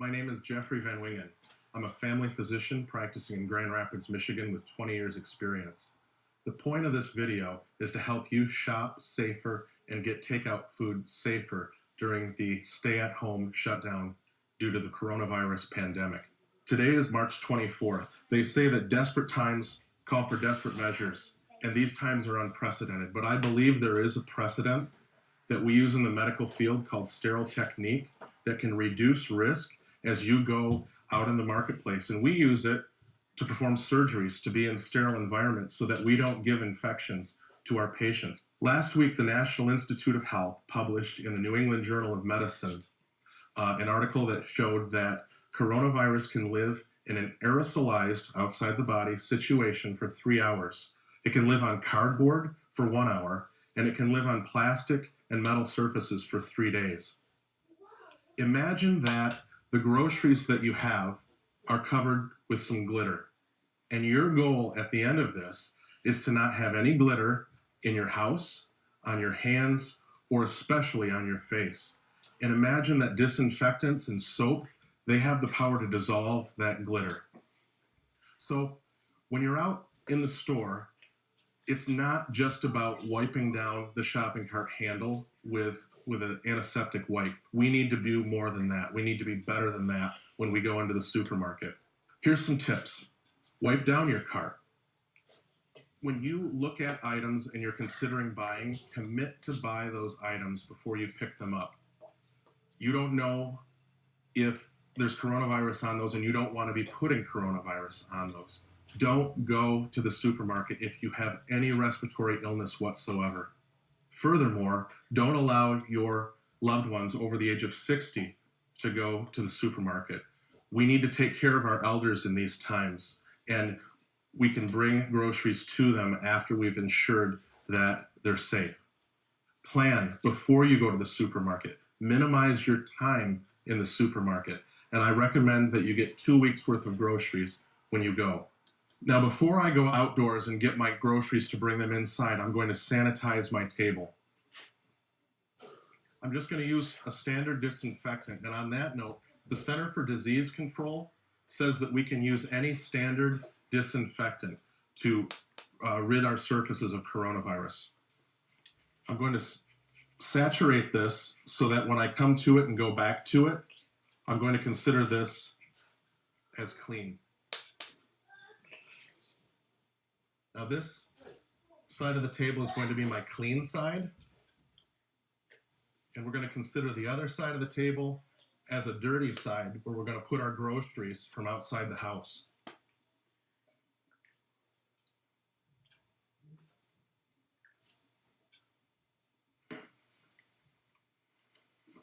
My name is Jeffrey Van Wingen. I'm a family physician practicing in Grand Rapids, Michigan with 20 years experience. The point of this video is to help you shop safer and get takeout food safer during the stay-at-home shutdown due to the coronavirus pandemic. Today is March 24th. They say that desperate times call for desperate measures, and these times are unprecedented. But I believe there is a precedent that we use in the medical field called sterile technique that can reduce risk as you go out in the marketplace. And we use it to perform surgeries, to be in sterile environments so that we don't give infections to our patients. Last week, the National Institute of Health published in the New England Journal of Medicine an article that showed that coronavirus can live in an aerosolized, outside the body situation for 3 hours. It can live on cardboard for 1 hour, and it can live on plastic and metal surfaces for 3 days. Imagine that the groceries that you have are covered with some glitter, and your goal at the end of this is to not have any glitter in your house, on your hands, or especially on your face. And imagine that disinfectants and soap, they have the power to dissolve that glitter. So when you're out in the store, it's not just about wiping down the shopping cart handle with an antiseptic wipe. We need to do more than that. We need to be better than that when we go into the supermarket. Here's some tips. Wipe down your cart. When you look at items and you're considering buying, commit to buy those items before you pick them up. You don't know if there's coronavirus on those, and you don't want to be putting coronavirus on those. Don't go to the supermarket if you have any respiratory illness whatsoever. Furthermore, don't allow your loved ones over the age of 60 to go to the supermarket. We need to take care of our elders in these times, and we can bring groceries to them after we've ensured that they're safe. Plan before you go to the supermarket. Minimize your time in the supermarket, and I recommend that you get 2 weeks worth of groceries when you go. Now, before I go outdoors and get my groceries to bring them inside, I'm going to sanitize my table. I'm just going to use a standard disinfectant. And on that note, the Center for Disease Control says that we can use any standard disinfectant to rid our surfaces of coronavirus. I'm going to saturate this so that when I come to it and go back to it, I'm going to consider this as clean. Now this side of the table is going to be my clean side, and we're going to consider the other side of the table as a dirty side where we're going to put our groceries from outside the house.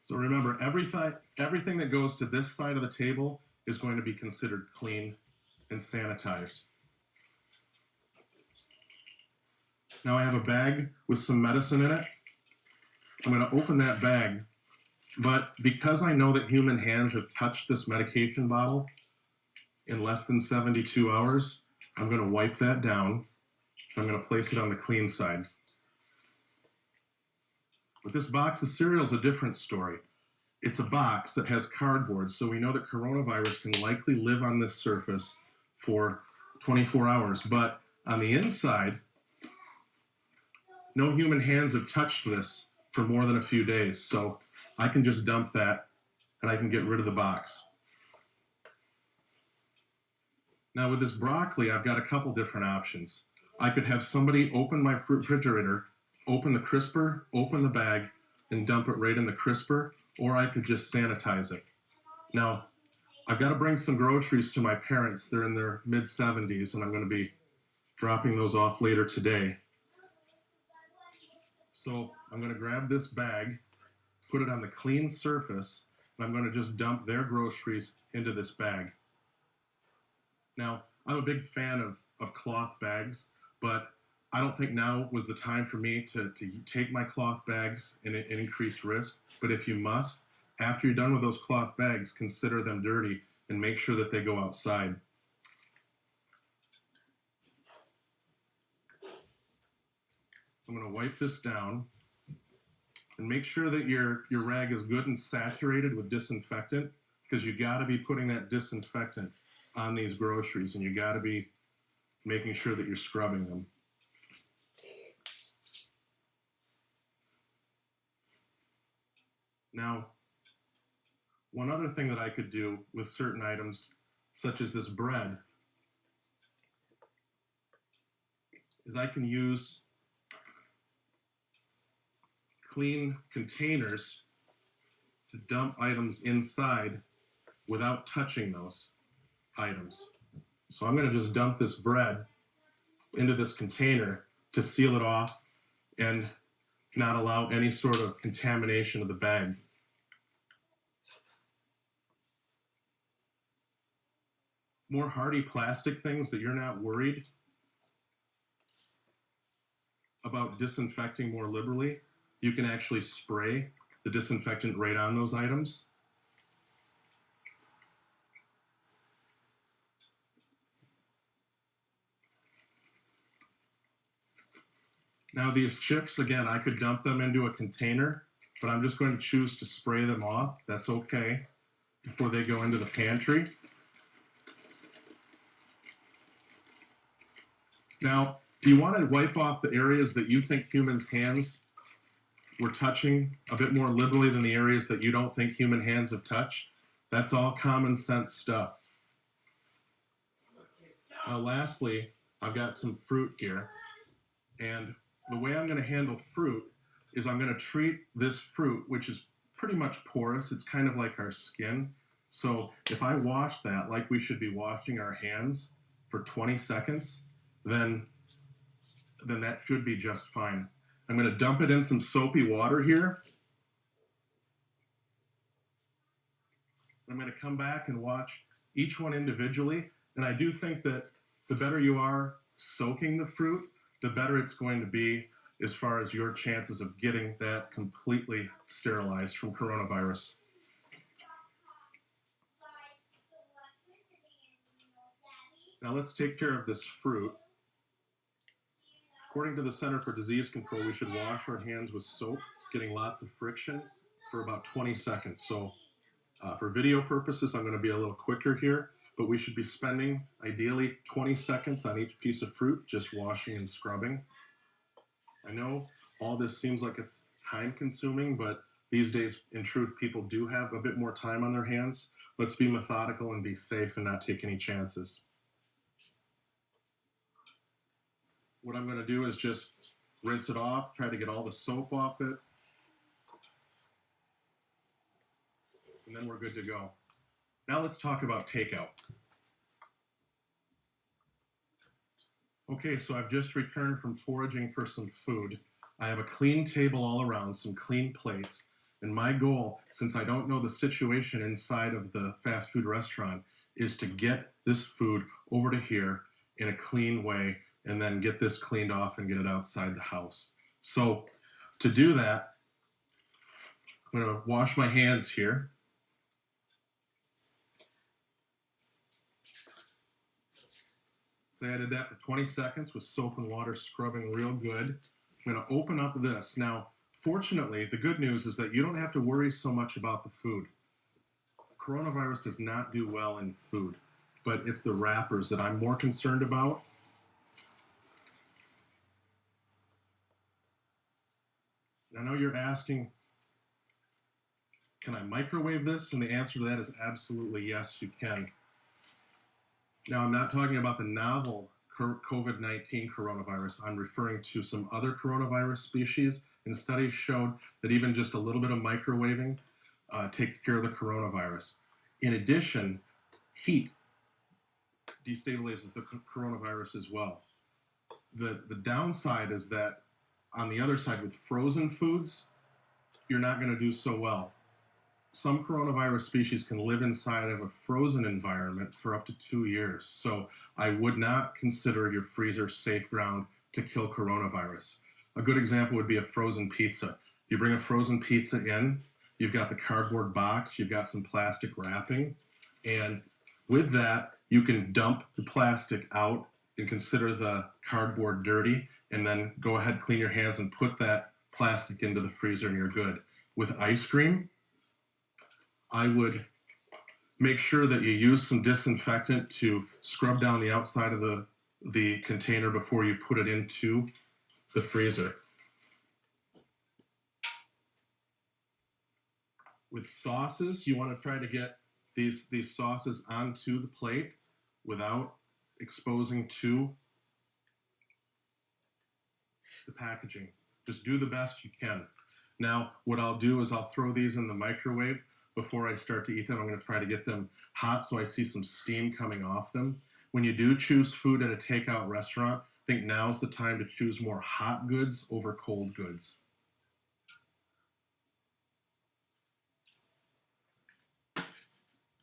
So remember, everything that goes to this side of the table is going to be considered clean and sanitized. Now I have a bag with some medicine in it. I'm going to open that bag, but because I know that human hands have touched this medication bottle in less than 72 hours, I'm going to wipe that down. I'm going to place it on the clean side. But this box of cereal is a different story. It's a box that has cardboard, so we know that coronavirus can likely live on this surface for 24 hours. But on the inside, no human hands have touched this for more than a few days, so I can just dump that and I can get rid of the box. Now with this broccoli, I've got a couple different options. I could have somebody open my refrigerator, open the crisper, open the bag, and dump it right in the crisper, or I could just sanitize it. Now, I've got to bring some groceries to my parents. They're in their mid-70s, and I'm going to be dropping those off later today. So I'm going to grab this bag, put it on the clean surface, and I'm going to just dump their groceries into this bag. Now, I'm a big fan of cloth bags, but I don't think now was the time for me to take my cloth bags and increase risk. But if you must, after you're done with those cloth bags, consider them dirty and make sure that they go outside. I'm going to wipe this down and make sure that your rag is good and saturated with disinfectant because you got to be putting that disinfectant on these groceries, and you got to be making sure that you're scrubbing them. Now, one other thing that I could do with certain items, such as this bread, is I can use clean containers to dump items inside without touching those items. So I'm going to just dump this bread into this container to seal it off and not allow any sort of contamination of the bag. More hardy plastic things that you're not worried about disinfecting more liberally, you can actually spray the disinfectant right on those items. Now these chips, again, I could dump them into a container, but I'm just going to choose to spray them off. That's okay, before they go into the pantry. Now, do you want to wipe off the areas that you think humans' hands were touching a bit more liberally than the areas that you don't think human hands have touched? That's all common sense stuff. Now, lastly, I've got some fruit here, and the way I'm going to handle fruit is I'm going to treat this fruit, which is pretty much porous. It's kind of like our skin. So if I wash that like we should be washing our hands for 20 seconds, then that should be just fine. I'm going to dump it in some soapy water here. I'm going to come back and watch each one individually. And I do think that the better you are soaking the fruit, the better it's going to be as far as your chances of getting that completely sterilized from coronavirus. Now let's take care of this fruit. According to the Center for Disease Control, we should wash our hands with soap, getting lots of friction for about 20 seconds. So for video purposes, I'm going to be a little quicker here, but we should be spending ideally 20 seconds on each piece of fruit, just washing and scrubbing. I know all this seems like it's time consuming, but these days, in truth, people do have a bit more time on their hands. Let's be methodical and be safe and not take any chances. What I'm going to do is just rinse it off, try to get all the soap off it, and then we're good to go. Now let's talk about takeout. Okay, so I've just returned from foraging for some food. I have a clean table all around, some clean plates, and my goal, since I don't know the situation inside of the fast food restaurant, is to get this food over to here in a clean way and then get this cleaned off and get it outside the house. So to do that, I'm going to wash my hands here. So I did that for 20 seconds with soap and water, scrubbing real good. I'm going to open up this. Now, fortunately, the good news is that you don't have to worry so much about the food. Coronavirus does not do well in food, but it's the wrappers that I'm more concerned about. I know you're asking, can I microwave this? And the answer to that is absolutely yes, you can. Now, I'm not talking about the novel COVID-19 coronavirus. I'm referring to some other coronavirus species, and studies showed that even just a little bit of microwaving takes care of the coronavirus. In addition, heat destabilizes the coronavirus as well. The downside is that on the other side, with frozen foods, you're not going to do so well. Some coronavirus species can live inside of a frozen environment for up to 2 years. So I would not consider your freezer safe ground to kill coronavirus. A good example would be a frozen pizza. You bring a frozen pizza in, you've got the cardboard box, you've got some plastic wrapping, and with that, you can dump the plastic out and consider the cardboard dirty, and then go ahead, clean your hands, and put that plastic into the freezer, and you're good. With ice cream, I would Make sure that you use some disinfectant to scrub down the outside of the container before you put it into the freezer. With sauces, you want to try to get these sauces onto the plate without exposing to the packaging. Just do the best you can. Now, what I'll do is I'll throw these in the microwave before I start to eat them. I'm going to try to get them hot so I see some steam coming off them. When you do choose food at a takeout restaurant, I think now's the time to choose more hot goods over cold goods.